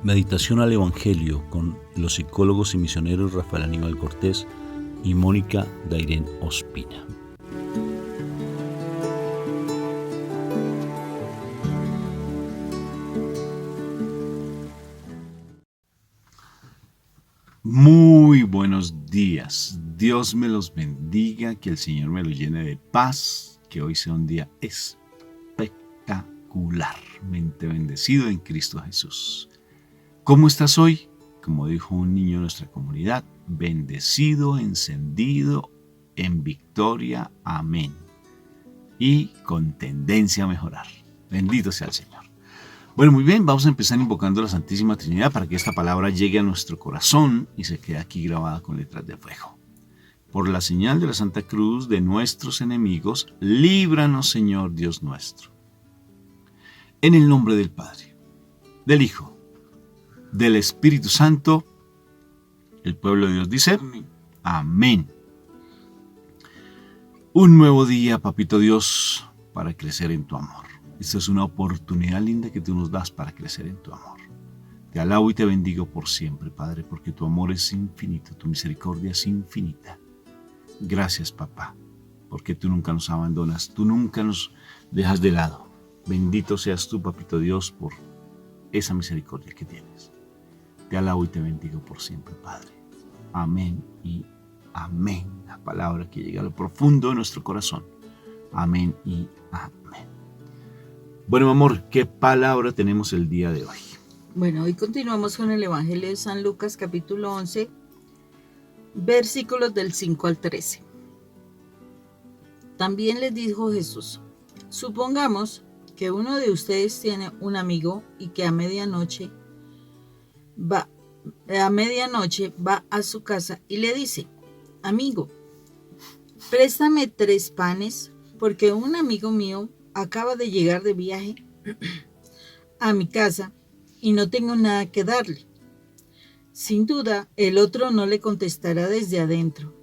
Meditación al Evangelio con los psicólogos y misioneros Rafael Aníbal Cortés y Mónica Dairén Ospina. Muy buenos días. Dios me los bendiga, que el Señor me los llene de paz, que hoy sea un día espectacularmente bendecido en Cristo Jesús. ¿Cómo estás hoy? Como dijo un niño de nuestra comunidad, bendecido, encendido, en victoria, amén. Y con tendencia a mejorar. Bendito sea el Señor. Bueno, muy bien, vamos a empezar invocando a la Santísima Trinidad para que esta palabra llegue a nuestro corazón y se quede aquí grabada con letras de fuego. Por la señal de la Santa Cruz de nuestros enemigos, líbranos, Señor Dios nuestro. En el nombre del Padre, del Hijo, del Espíritu Santo, el pueblo de Dios dice, amén. Un nuevo día, Papito Dios, para crecer en tu amor. Esta es una oportunidad linda que tú nos das para crecer en tu amor. Te alabo y te bendigo por siempre, Padre, porque tu amor es infinito, tu misericordia es infinita. Gracias, Papá, porque tú nunca nos abandonas, tú nunca nos dejas de lado. Bendito seas tú, Papito Dios, por esa misericordia que tienes. Te alabo y te bendigo por siempre, Padre. Amén y amén. La palabra que llega a lo profundo de nuestro corazón. Amén y amén. Bueno, mi amor, ¿qué palabra tenemos el día de hoy? Bueno, hoy continuamos con el Evangelio de San Lucas, capítulo 11, versículos del 5 al 13. También les dijo Jesús, supongamos que uno de ustedes tiene un amigo y que a medianoche va a su casa y le dice, amigo, préstame 3 panes porque un amigo mío acaba de llegar de viaje a mi casa y no tengo nada que darle. Sin duda, el otro no le contestará desde adentro.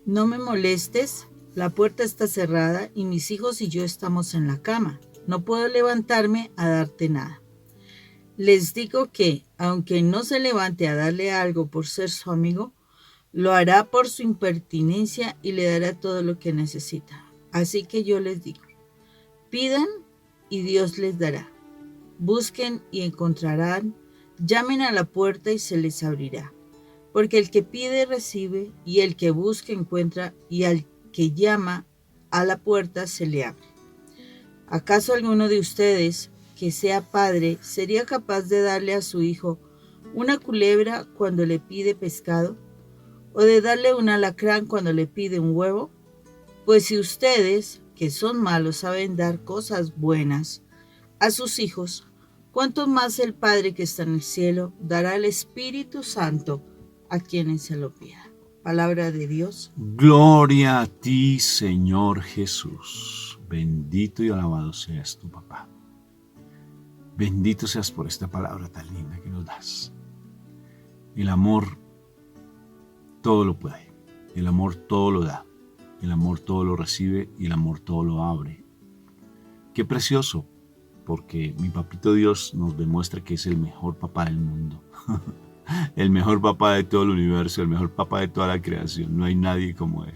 No me molestes, la puerta está cerrada y mis hijos y yo estamos en la cama. No puedo levantarme a darte nada. Les digo que, aunque no se levante a darle algo por ser su amigo, lo hará por su impertinencia y le dará todo lo que necesita. Así que yo les digo, pidan y Dios les dará. Busquen y encontrarán. Llamen a la puerta y se les abrirá. Porque el que pide recibe, y el que busca encuentra, y al que llama a la puerta se le abre. ¿Acaso alguno de ustedes, que sea padre, sería capaz de darle a su hijo una culebra cuando le pide pescado? ¿O de darle un alacrán cuando le pide un huevo? Pues si ustedes, que son malos, saben dar cosas buenas a sus hijos, ¿cuánto más el Padre que está en el cielo dará el Espíritu Santo a quienes se lo pidan? Palabra de Dios. Gloria a ti, Señor Jesús. Bendito y alabado seas tu Papá. Bendito seas por esta palabra tan linda que nos das. El amor todo lo puede. El amor todo lo da. El amor todo lo recibe y el amor todo lo abre. Qué precioso, porque mi Papito Dios nos demuestra que es el mejor papá del mundo. El mejor papá de todo el universo, el mejor papá de toda la creación. No hay nadie como Él.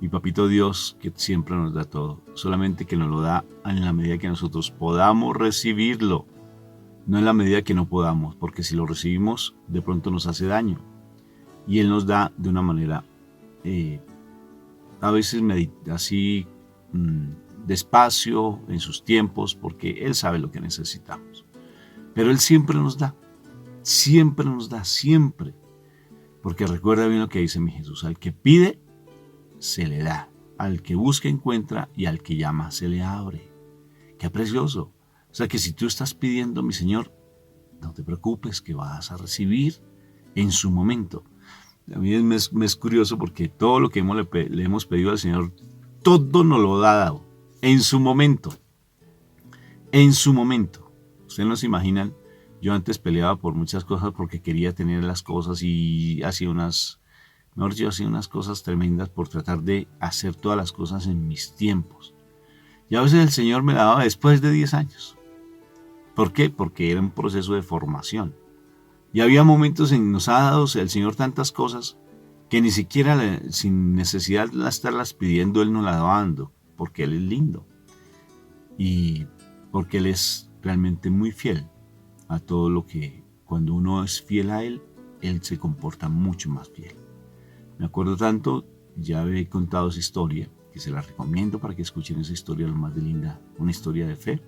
Mi Papito Dios que siempre nos da todo, solamente que nos lo da en la medida que nosotros podamos recibirlo, no en la medida que no podamos, porque si lo recibimos de pronto nos hace daño. Y Él nos da de una manera, a veces así despacio, en sus tiempos, porque Él sabe lo que necesitamos. Pero Él siempre nos da, siempre. Porque recuerda bien lo que dice mi Jesús, al que pide, se le da, al que busca encuentra y al que llama se le abre. Qué precioso. O sea que si tú estás pidiendo, mi Señor, no te preocupes que vas a recibir en su momento. A mí me es curioso porque todo lo que le hemos pedido al Señor, todo nos lo ha dado en su momento. En su momento. Ustedes no se imaginan, yo antes peleaba por muchas cosas porque quería tener las cosas y hacía unas cosas tremendas por tratar de hacer todas las cosas en mis tiempos. Y a veces el Señor me la daba después de 10 años. ¿Por qué? Porque era un proceso de formación. Y había momentos en que nos ha dado el Señor tantas cosas que ni siquiera sin necesidad de estarlas pidiendo, Él nos las va dando, porque Él es lindo y porque Él es realmente muy fiel a todo lo que, cuando uno es fiel a Él, Él se comporta mucho más fiel. Me acuerdo tanto, ya he contado esa historia, que se la recomiendo para que escuchen esa historia, lo más de linda, una historia de fe,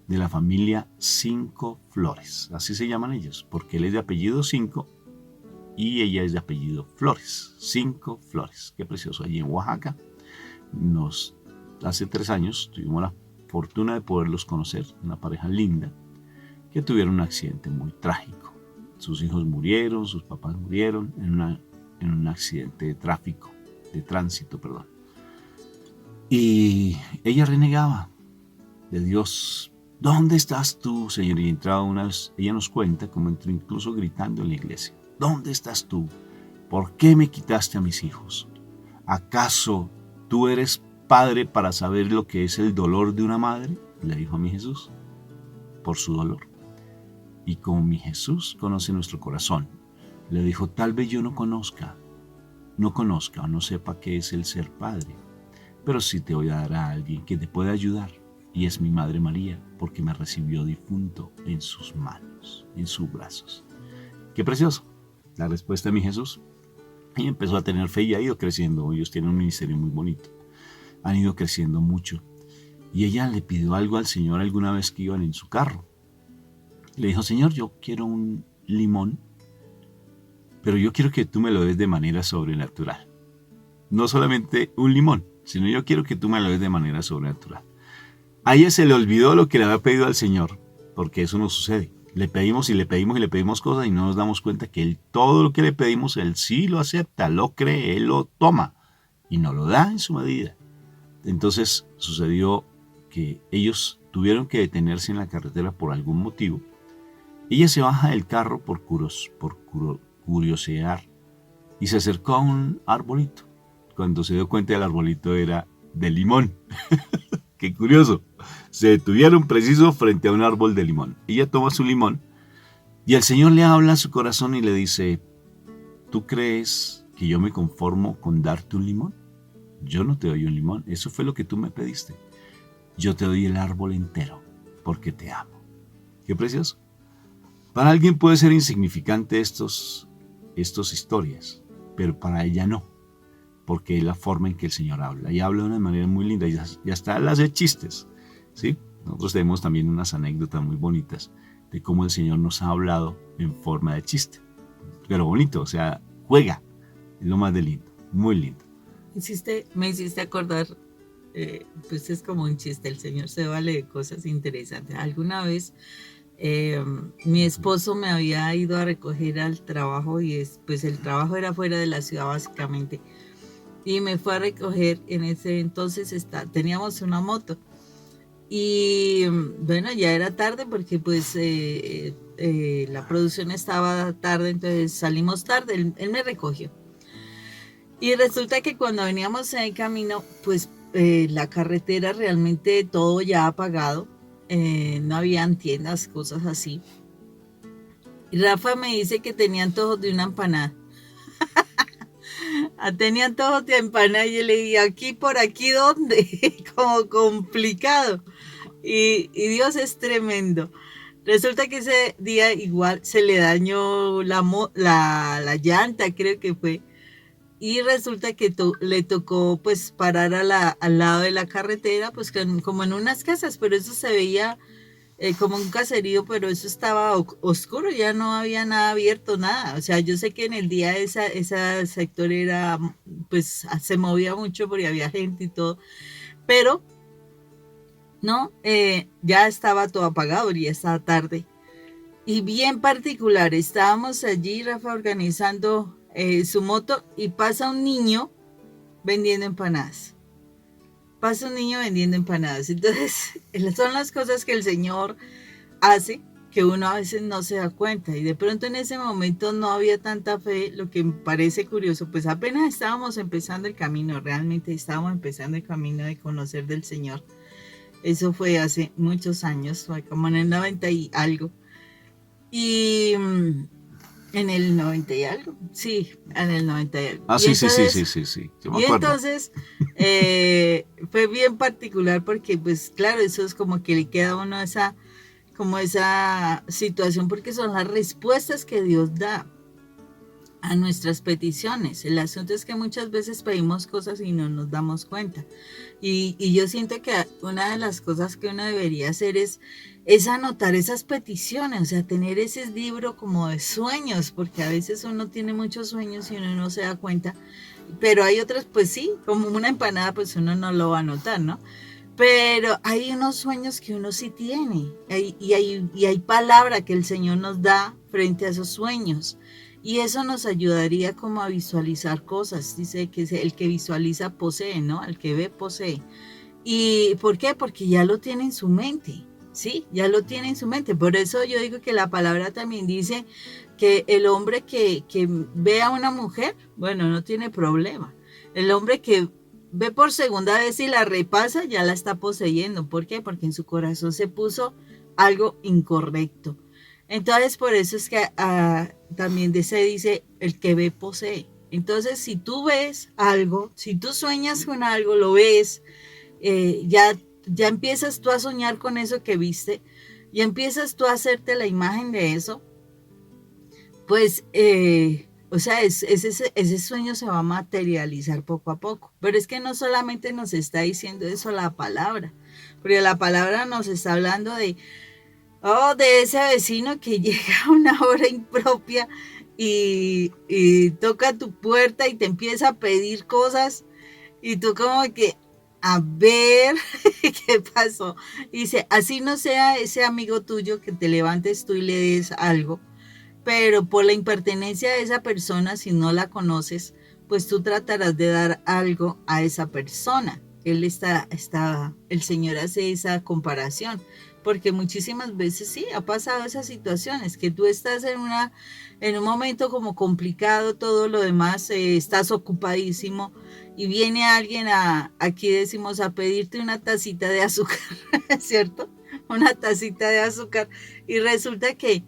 de la familia Cinco Flores, así se llaman ellos, porque él es de apellido Cinco y ella es de apellido Flores, Cinco Flores, qué precioso, allí en Oaxaca. Hace 3 años tuvimos la fortuna de poderlos conocer, una pareja linda, que tuvieron un accidente muy trágico. Sus hijos murieron, sus papás murieron en un accidente de tránsito. Y ella renegaba de Dios. ¿Dónde estás tú, Señor? Y entraba una vez, ella nos cuenta, como entró incluso gritando en la iglesia. ¿Dónde estás tú? ¿Por qué me quitaste a mis hijos? ¿Acaso tú eres padre para saber lo que es el dolor de una madre? Le dijo a mi Jesús, por su dolor. Y como mi Jesús conoce nuestro corazón, le dijo, tal vez yo no conozca o no sepa qué es el ser padre, pero sí te voy a dar a alguien que te pueda ayudar. Y es mi Madre María, porque me recibió difunto en sus manos, en sus brazos. ¡Qué precioso! La respuesta de mi Jesús. Y empezó a tener fe y ha ido creciendo. Ellos tienen un ministerio muy bonito. Han ido creciendo mucho. Y ella le pidió algo al Señor alguna vez que iban en su carro. Le dijo, Señor, yo quiero un limón, pero yo quiero que tú me lo des de manera sobrenatural. No solamente un limón, sino yo quiero que tú me lo des de manera sobrenatural. A ella se le olvidó lo que le había pedido al Señor, porque eso no sucede. Le pedimos y le pedimos y le pedimos cosas y no nos damos cuenta que Él, todo lo que le pedimos, Él sí lo acepta, lo cree, Él lo toma y nos lo da en su medida. Entonces sucedió que ellos tuvieron que detenerse en la carretera por algún motivo. Ella se baja del carro por curiosear y se acercó a un arbolito. Cuando se dio cuenta, el arbolito era de limón. ¡Qué curioso! Se detuvieron preciso frente a un árbol de limón. Ella toma su limón y el Señor le habla a su corazón y le dice, ¿tú crees que yo me conformo con darte un limón? Yo no te doy un limón, eso fue lo que tú me pediste. Yo te doy el árbol entero porque te amo. ¡Qué precioso! Para alguien puede ser insignificante estas historias, pero para ella no, porque es la forma en que el Señor habla. Y habla de una manera muy linda y hasta él hace chistes, ¿sí? Nosotros tenemos también unas anécdotas muy bonitas de cómo el Señor nos ha hablado en forma de chiste. Pero bonito, o sea, juega. Es lo más de lindo, muy lindo. Me hiciste acordar, pues es como un chiste, el Señor se vale de cosas interesantes. Alguna vez mi esposo me había ido a recoger al trabajo y pues el trabajo era fuera de la ciudad básicamente. Y me fue a recoger, en ese entonces teníamos una moto. Y bueno, ya era tarde porque pues la producción estaba tarde, entonces salimos tarde, él me recogió. Y resulta que cuando veníamos en el camino, pues la carretera realmente todo ya apagado, no habían tiendas, cosas así. Y Rafa me dice que tenía antojos de una empanada. Tenía antojos de empanada y yo le dije, aquí, por aquí, ¿dónde? Como complicado. Y Dios es tremendo. Resulta que ese día igual se le dañó la llanta, creo que fue. Y resulta que le tocó pues parar al lado de la carretera, pues como en unas casas, pero eso se veía como un caserío, pero eso estaba oscuro, ya no había nada abierto, nada. O sea, yo sé que en el día ese sector era, pues se movía mucho porque había gente y todo, pero no, ya estaba todo apagado, ya estaba tarde. Y bien particular, estábamos allí, Rafa, organizando su moto y pasa un niño vendiendo empanadas. Pasa un niño vendiendo empanadas. Entonces, son las cosas que el Señor hace que uno a veces no se da cuenta. Y de pronto en ese momento no había tanta fe, lo que me parece curioso, pues apenas estábamos empezando el camino, realmente estábamos empezando el camino de conocer del Señor. Eso fue hace muchos años, fue como en el 90 y algo. Y en el 90 y algo, sí, en el 90 y algo. Ah, Y sí, sí, sí, sí, entonces, sí, sí, yo me y acuerdo. entonces fue bien particular porque, pues claro, eso es como que le queda a uno esa, como esa situación, porque son las respuestas que Dios da a nuestras peticiones. El asunto es que muchas veces pedimos cosas y no nos damos cuenta. Y yo siento que una de las cosas que uno debería hacer es anotar esas peticiones, o sea, tener ese libro como de sueños, porque a veces uno tiene muchos sueños y uno no se da cuenta, pero hay otras, pues sí, como una empanada, pues uno no lo va a anotar, ¿no? Pero hay unos sueños que uno sí tiene y hay palabra que el Señor nos da frente a esos sueños. Y eso nos ayudaría como a visualizar cosas. Dice que el que visualiza posee, ¿no? El que ve posee. ¿Y por qué? Porque ya lo tiene en su mente, ¿sí? Ya lo tiene en su mente. Por eso yo digo que la palabra también dice que el hombre que ve a una mujer, bueno, no tiene problema. El hombre que ve por segunda vez y la repasa, ya la está poseyendo. ¿Por qué? Porque en su corazón se puso algo incorrecto. Entonces, por eso es que también se dice, el que ve posee. Entonces, si tú ves algo, si tú sueñas con algo, lo ves, ya empiezas tú a soñar con eso que viste, ya empiezas tú a hacerte la imagen de eso, pues, o sea, ese sueño se va a materializar poco a poco. Pero es que no solamente nos está diciendo eso la palabra, porque la palabra nos está hablando de ese vecino que llega a una hora impropia y toca tu puerta y te empieza a pedir cosas y tú como que, a ver, ¿qué pasó? Y dice, así no sea ese amigo tuyo que te levantes tú y le des algo, pero por la impertenencia de esa persona, si no la conoces, pues tú tratarás de dar algo a esa persona. El Señor hace esa comparación, porque muchísimas veces sí, ha pasado esas situaciones, que tú estás en un momento como complicado, todo lo demás, estás ocupadísimo, y viene alguien aquí decimos, a pedirte una tacita de azúcar, ¿cierto? Una tacita de azúcar, y resulta que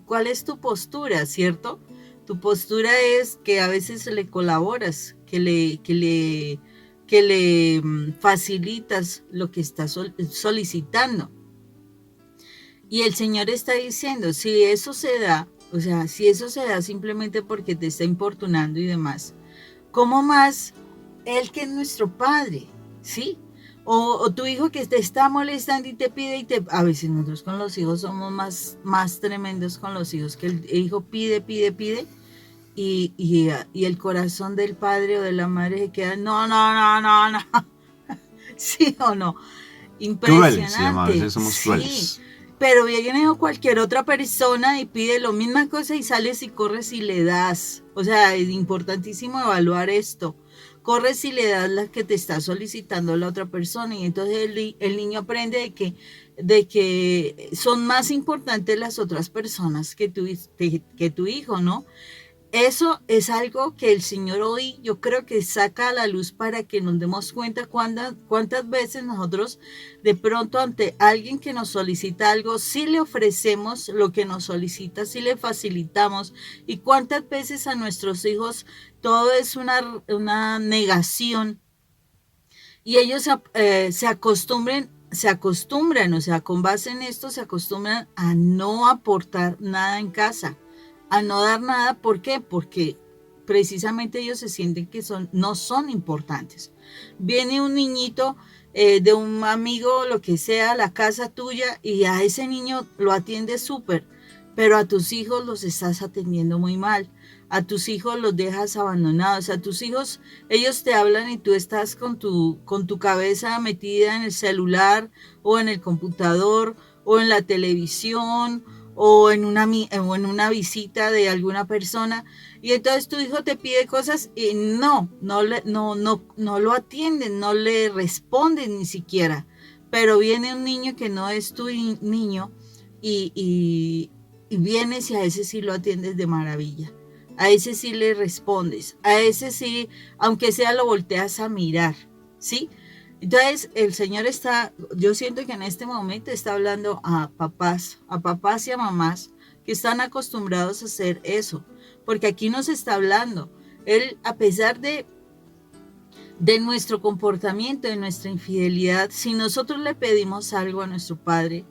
cuál es tu postura, ¿cierto? Tu postura es que a veces le colaboras, que le facilitas lo que está solicitando. Y el Señor está diciendo, si eso se da, o sea, si eso se da simplemente porque te está importunando y demás, ¿cómo más Él que es nuestro Padre? ¿Sí? O tu hijo que te está molestando y te pide a veces nosotros con los hijos somos más tremendos con los hijos, que el hijo pide, pide, pide y el corazón del padre o de la madre se queda, no, no, no, no, no, sí o no, Crueles, se llama, a impresionante, veces somos sí, crueles. pero viene cualquier otra persona y pide lo misma cosa y sales y corres y le das. O sea, es importantísimo evaluar esto. Corres y le das la que te está solicitando la otra persona y entonces el niño aprende de que son más importantes las otras personas que tu hijo, ¿no? Eso es algo que el Señor hoy yo creo que saca a la luz para que nos demos cuenta cuántas veces nosotros de pronto ante alguien que nos solicita algo, sí le ofrecemos lo que nos solicita, sí le facilitamos y cuántas veces a nuestros hijos todo es una negación y ellos se acostumbran, o sea, con base en esto se acostumbran a no aportar nada en casa, a no dar nada. ¿Por qué? Porque precisamente ellos se sienten que no son importantes. Viene un niñito de un amigo, lo que sea, a la casa tuya y a ese niño lo atiendes súper, pero a tus hijos los estás atendiendo muy mal. A tus hijos los dejas abandonados, a tus hijos ellos te hablan y tú estás con tu cabeza metida en el celular o en el computador o en la televisión o en una visita de alguna persona y entonces tu hijo te pide cosas y no lo atienden, no le responden ni siquiera. Pero viene un niño que no es tu niño y vienes y a ese sí lo atiendes de maravilla. A ese sí le respondes, a ese sí, aunque sea lo volteas a mirar, ¿sí? Entonces, el Señor está, yo siento que en este momento está hablando a papás y a mamás que están acostumbrados a hacer eso, porque aquí nos está hablando. Él, a pesar de nuestro comportamiento, de nuestra infidelidad, si nosotros le pedimos algo a nuestro Padre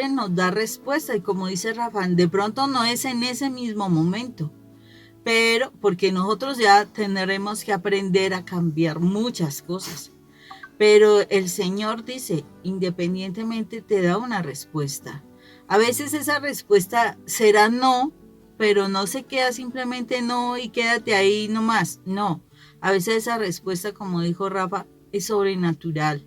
nos da respuesta, y como dice Rafa, de pronto no es en ese mismo momento, pero porque nosotros ya tendremos que aprender a cambiar muchas cosas. Pero el Señor dice, independientemente te da una respuesta. A veces esa respuesta será no, pero no se queda simplemente no y quédate ahí nomás. No, a veces esa respuesta, como dijo Rafa, es sobrenatural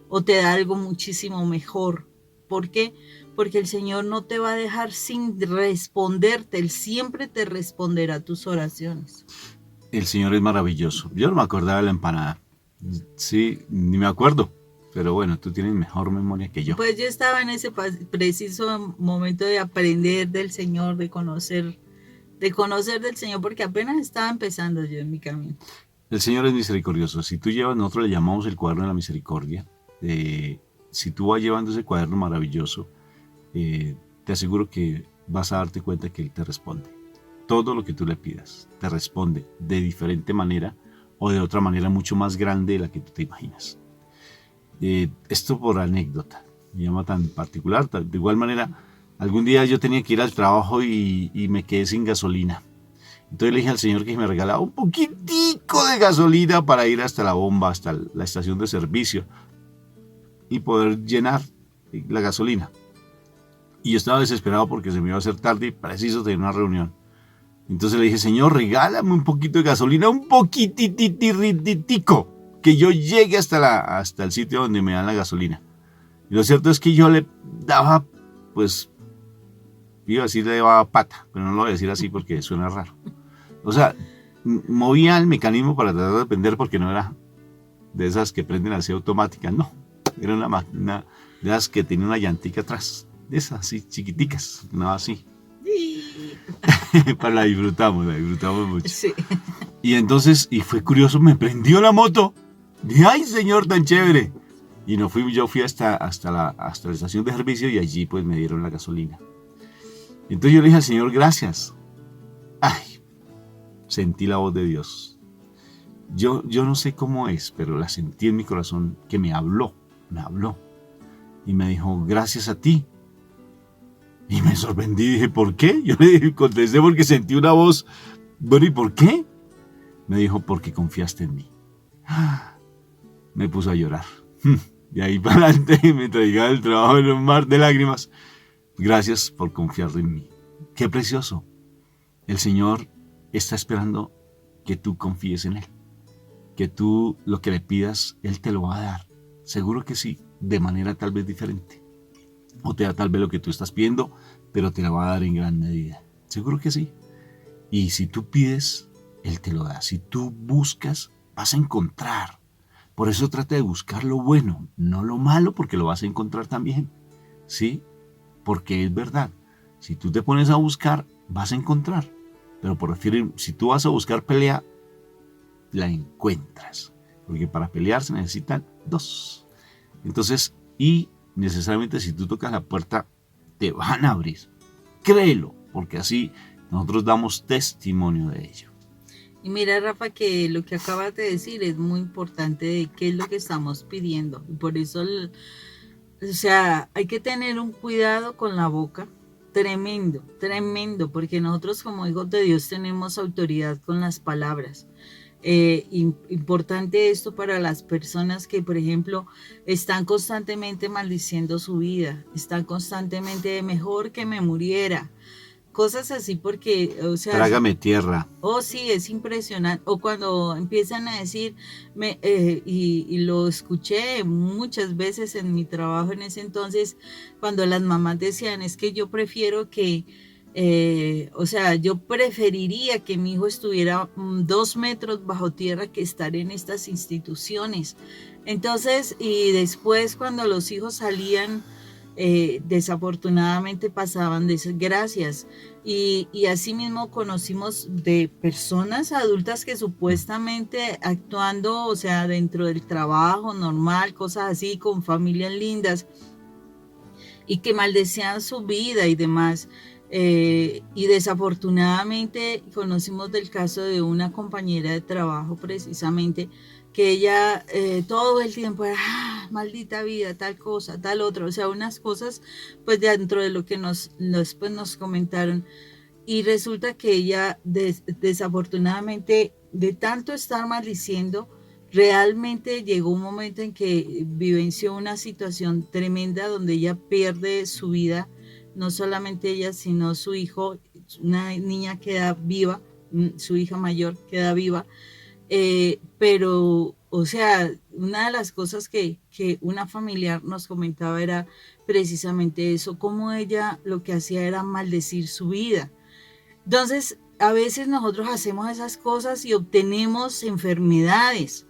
o te da algo muchísimo mejor. ¿Por qué? Porque el Señor no te va a dejar sin responderte. Él siempre te responderá tus oraciones. El Señor es maravilloso. Yo no me acordaba de la empanada. Sí, ni me acuerdo. Pero bueno, tú tienes mejor memoria que yo. Pues yo estaba en ese preciso momento de aprender del Señor, de conocer del Señor, porque apenas estaba empezando yo en mi camino. El Señor es misericordioso. Si tú llevas, nosotros le llamamos el cuaderno de la misericordia. Si tú vas llevando ese cuaderno maravilloso, te aseguro que vas a darte cuenta que Él te responde. Todo lo que tú le pidas, te responde de diferente manera o de otra manera mucho más grande de la que tú te imaginas. Esto por anécdota, me llama tan particular. De igual manera, algún día yo tenía que ir al trabajo y me quedé sin gasolina. Entonces le dije al Señor que me regalaba un poquitico de gasolina para ir hasta la bomba, hasta la estación de servicio y poder llenar la gasolina. Y yo estaba desesperado porque se me iba a hacer tarde y preciso tener una reunión. Entonces le dije, Señor, regálame un poquito de gasolina, un poquititico, que yo llegue hasta el sitio donde me dan la gasolina. Y lo cierto es que yo le daba, pues, iba a decir le daba pata, pero no lo voy a decir así porque suena raro. O sea, movía el mecanismo para tratar de prender, porque no era de esas que prenden así automáticas, no. Era una máquina de esas que tenía una llantica atrás, de esas así chiquiticas, no así. Pero la disfrutamos mucho. Sí. Y entonces, y fue curioso, me prendió la moto. Dije, ay, Señor, tan chévere. Y yo fui hasta la estación de servicio y allí pues me dieron la gasolina. Entonces yo le dije al Señor, gracias. Ay, sentí la voz de Dios. Yo no sé cómo es, pero la sentí en mi corazón que me habló. Y me dijo, gracias a ti. Y me sorprendí, dije, ¿por qué? Yo le contesté porque sentí una voz. Bueno, ¿y por qué? Me dijo, porque confiaste en mí. Me puso a llorar. Y ahí para adelante me traía el trabajo en un mar de lágrimas. Gracias por confiar en mí. Qué precioso. El Señor está esperando que tú confíes en Él. Que tú lo que le pidas, Él te lo va a dar. Seguro que sí, de manera tal vez diferente. O te da tal vez lo que tú estás pidiendo, pero te lo va a dar en gran medida. Seguro que sí. Y si tú pides, Él te lo da. Si tú buscas, vas a encontrar. Por eso trata de buscar lo bueno, no lo malo, porque lo vas a encontrar también. ¿Sí? Porque es verdad. Si tú te pones a buscar, vas a encontrar. Pero si tú vas a buscar pelea, la encuentras. Porque para pelear se necesitan dos. Entonces, y necesariamente si tú tocas la puerta, te van a abrir. Créelo, porque así nosotros damos testimonio de ello. Y mira, Rafa, que lo que acabas de decir es muy importante de qué es lo que estamos pidiendo. Y por eso, hay que tener un cuidado con la boca tremendo, porque nosotros como hijos de Dios tenemos autoridad con las palabras. Importante esto para las personas que, por ejemplo, están constantemente maldiciendo su vida, están constantemente de mejor que me muriera, cosas así, porque, Trágame tierra. Oh, sí, es impresionante. O cuando empiezan a decir, y lo escuché muchas veces en mi trabajo en ese entonces, cuando las mamás decían, es que yo prefiero que, yo preferiría que mi hijo estuviera 2 metros bajo tierra que estar en estas instituciones. Entonces, y después cuando los hijos salían desafortunadamente pasaban desgracias. Y asimismo conocimos de personas adultas que supuestamente actuando, o sea, dentro del trabajo normal, cosas así, con familias lindas, y que maldecían su vida y demás. Y desafortunadamente conocimos del caso de una compañera de trabajo precisamente, que ella todo el tiempo era, maldita vida, tal cosa, tal otra, o sea, unas cosas pues dentro de lo que después nos comentaron. Y resulta que ella desafortunadamente de tanto estar maldiciendo, realmente llegó un momento en que vivenció una situación tremenda donde ella pierde su vida, no solamente ella, sino su hijo, una niña queda viva, su hija mayor queda viva, pero, o sea, una de las cosas que una familiar nos comentaba era precisamente eso, cómo ella lo que hacía era maldecir su vida. Entonces, a veces nosotros hacemos esas cosas y obtenemos enfermedades,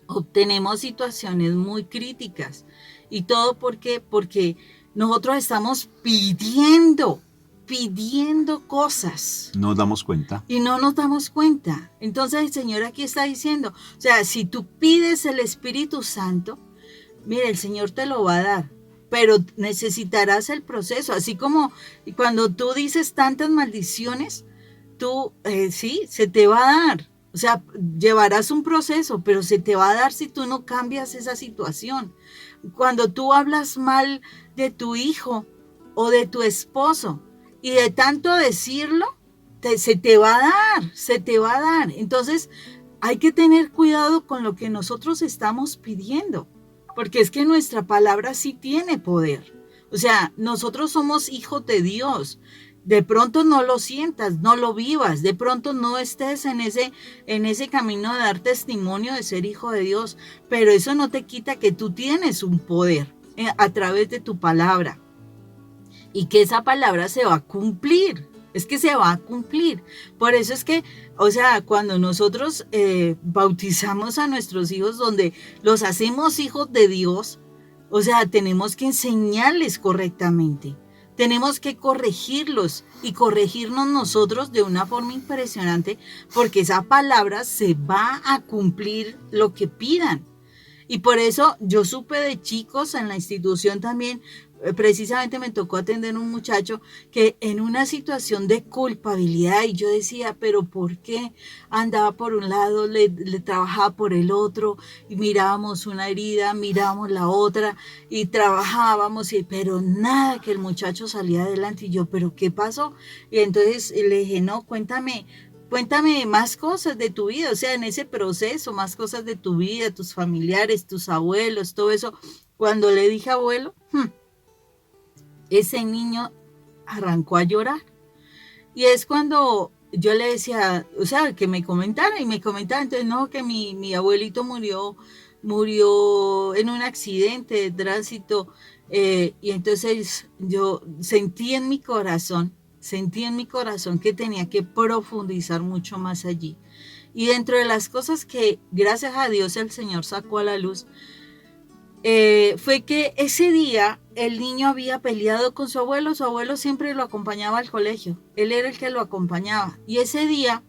obtenemos situaciones muy críticas. ¿Y todo por qué? Porque nosotros estamos pidiendo cosas Nos damos cuenta. y no nos damos cuenta. Entonces el Señor aquí está diciendo, o sea, si tú pides el Espíritu Santo, mira, el Señor te lo va a dar, pero necesitarás el proceso. Así como cuando tú dices tantas maldiciones, tú, sí, se te va a dar. O sea, llevarás un proceso, pero se te va a dar si tú no cambias esa situación. Cuando tú hablas mal de tu hijo o de tu esposo y de tanto decirlo, se te va a dar, se te va a dar. Entonces, hay que tener cuidado con lo que nosotros estamos pidiendo, porque es que nuestra palabra sí tiene poder. O sea, nosotros somos hijos de Dios. De pronto no lo sientas, no lo vivas, de pronto no estés en ese camino de dar testimonio de ser hijo de Dios, pero eso no te quita que tú tienes un poder a través de tu palabra y que esa palabra se va a cumplir. Es que se va a cumplir. Por eso es que, o sea, cuando nosotros bautizamos a nuestros hijos, donde los hacemos hijos de Dios, o sea, tenemos que enseñarles correctamente. Tenemos que corregirlos y corregirnos nosotros de una forma impresionante, porque esa palabra se va a cumplir lo que pidan. Y por eso yo supe de chicos en la institución también, precisamente me tocó atender a un muchacho que en una situación de culpabilidad, y yo decía, pero ¿por qué? Andaba por un lado, le trabajaba por el otro, y mirábamos una herida, mirábamos la otra, y trabajábamos, pero nada, que el muchacho salía adelante. Y yo, ¿pero qué pasó? Y entonces le dije, no, cuéntame más cosas de tu vida, o sea, en ese proceso, más cosas de tu vida, tus familiares, tus abuelos, todo eso. Cuando le dije abuelo, ese niño arrancó a llorar. Y es cuando yo le decía, o sea, que me comentara y me comentaba, entonces no, que mi abuelito murió en un accidente de tránsito. Y entonces yo sentí en mi corazón que tenía que profundizar mucho más allí. Y dentro de las cosas que gracias a Dios el Señor sacó a la luz, fue que ese día el niño había peleado con su abuelo siempre lo acompañaba al colegio, él era el que lo acompañaba, y ese día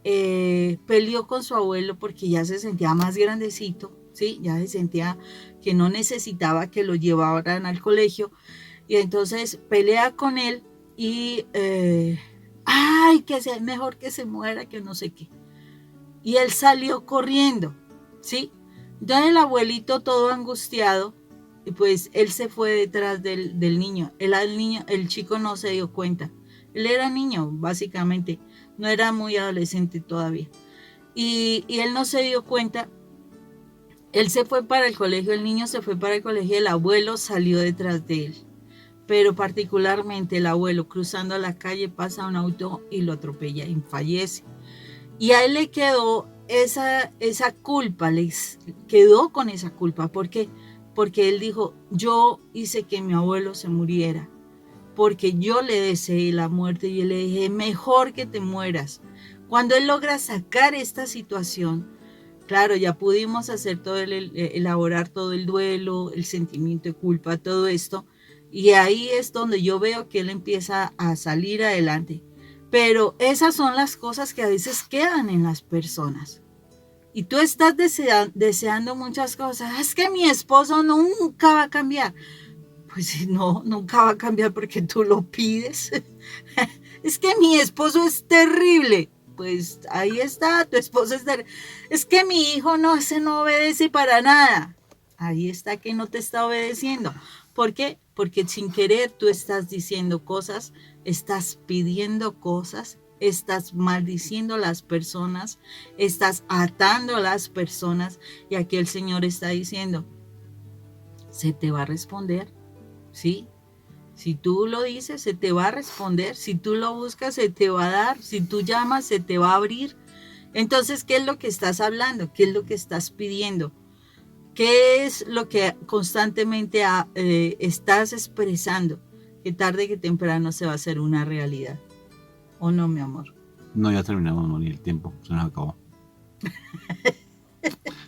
peleó con su abuelo porque ya se sentía más grandecito, ¿sí? Ya se sentía que no necesitaba que lo llevaran al colegio, y entonces pelea con él y, ay, que sea mejor que se muera, que no sé qué. Y él salió corriendo, ¿sí? Entonces el abuelito todo angustiado, y pues él se fue detrás del niño. El chico no se dio cuenta. Él era niño, básicamente. No era muy adolescente todavía. Y él no se dio cuenta. Él se fue para el colegio, el niño se fue para el colegio, el abuelo salió detrás de él. Pero particularmente el abuelo cruzando la calle pasa un auto y lo atropella y fallece. Y a él le quedó esa culpa, les quedó con esa culpa. ¿Por qué? Porque él dijo, yo hice que mi abuelo se muriera, porque yo le deseé la muerte y yo le dije, mejor que te mueras. Cuando él logra sacar esta situación, Claro, ya pudimos hacer elaborar todo el duelo, el sentimiento de culpa, todo esto. Y ahí es donde yo veo que él empieza a salir adelante. Pero esas son las cosas que a veces quedan en las personas. Y tú estás deseando muchas cosas. Es que mi esposo nunca va a cambiar. Pues no, nunca va a cambiar porque tú lo pides. Es que mi esposo es terrible. Pues ahí está, tu esposo es terrible. Es que mi hijo no, ese no obedece para nada. Ahí está que no te está obedeciendo. ¿Por qué? Porque sin querer tú estás diciendo cosas, estás pidiendo cosas, estás maldiciendo a las personas, estás atando a las personas. Y aquí el Señor está diciendo, se te va a responder, ¿sí? Si tú lo dices, se te va a responder. Si tú lo buscas, se te va a dar. Si tú llamas, se te va a abrir. Entonces, ¿qué es lo que estás hablando? ¿Qué es lo que estás pidiendo? ¿Qué es lo que constantemente estás expresando? Que tarde que temprano se va a hacer una realidad. ¿O no, mi amor? No, ya terminamos, no, ni el tiempo, se nos acabó.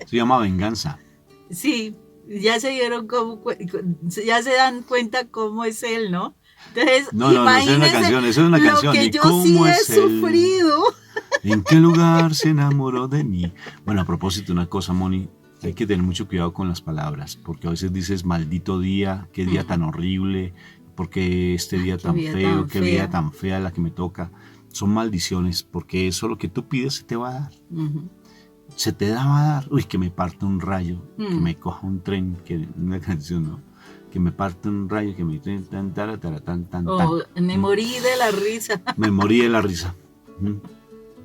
Se llama venganza. Sí, ya se dieron ya se dan cuenta cómo es él, ¿no? Entonces, No, eso es una canción, eso es una canción. Lo que ¿Y yo cómo sí he es él? sufrido. ¿En qué lugar se enamoró de mí? Bueno, a propósito, una cosa, Moni, hay que tener mucho cuidado con las palabras, porque a veces dices, maldito día, qué día tan horrible, porque este día tan feo, qué vida tan fea la que me toca. Son maldiciones, porque eso lo que tú pides se te va a dar. Se te va a dar. Uy, que me parte un rayo, que me coja un tren, que una canción, ¿no? Que me parte un rayo, que me tan tan. Me morí de la risa. Me morí de la risa.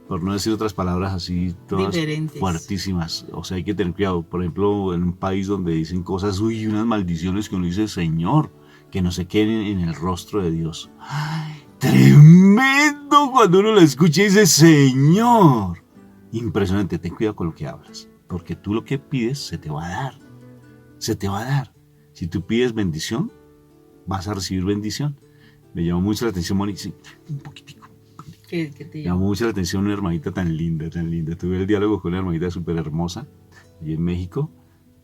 Por no decir otras palabras así, todas diferentes, fuertísimas. O sea, hay que tener cuidado. Por ejemplo, en un país donde dicen cosas, uy, unas maldiciones que uno dice, Señor, que no se queden en el rostro de Dios. ¡Ay, tremendo! Cuando uno lo escucha y dice, Señor. Impresionante, ten cuidado con lo que hablas. Porque tú lo que pides se te va a dar. Se te va a dar. Si tú pides bendición, vas a recibir bendición. Me llamó mucho la atención, Moni, sí, un poquitico. ¿Qué te Me llamó mucho la atención una hermanita tan linda, tan linda. Tuve el diálogo con una hermanita súper hermosa allí en México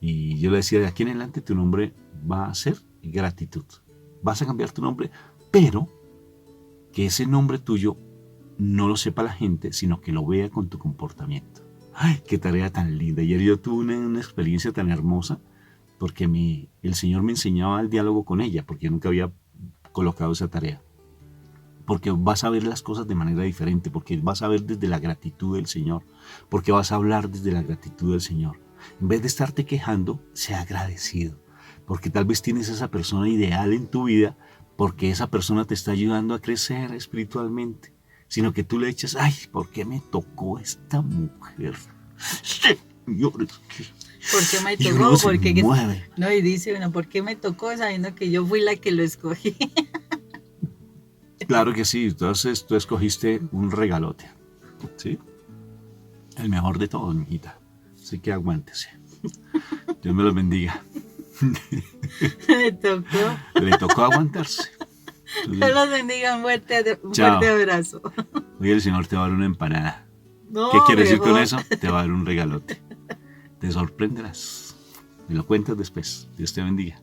y yo le decía, de aquí en adelante tu nombre va a ser gratitud. Vas a cambiar tu nombre, pero que ese nombre tuyo no lo sepa la gente, sino que lo vea con tu comportamiento. ¡Ay, qué tarea tan linda! Ayer yo tuve una experiencia tan hermosa porque el Señor me enseñaba el diálogo con ella, porque yo nunca había colocado esa tarea. Porque vas a ver las cosas de manera diferente, porque vas a ver desde la gratitud del Señor, porque vas a hablar desde la gratitud del Señor. En vez de estarte quejando, sea agradecido, porque tal vez tienes esa persona ideal en tu vida, porque esa persona te está ayudando a crecer espiritualmente, sino que tú le echas, ay, ¿por qué me tocó esta mujer? Señores, ¿por qué me tocó? Porque no, y dice uno, ¿por qué me tocó sabiendo que yo fui la que lo escogí? Claro que sí, entonces tú escogiste un regalote, ¿sí? El mejor de todos, mijita. Así que aguántese. Dios me los bendiga. Le tocó. Le tocó aguantarse. Entonces, Dios los bendiga, un fuerte abrazo. Hoy el Señor te va a dar una empanada. No, ¿qué quiere decir mejor con eso? Te va a dar un regalote. Te sorprenderás. Me lo cuentas después. Dios te bendiga.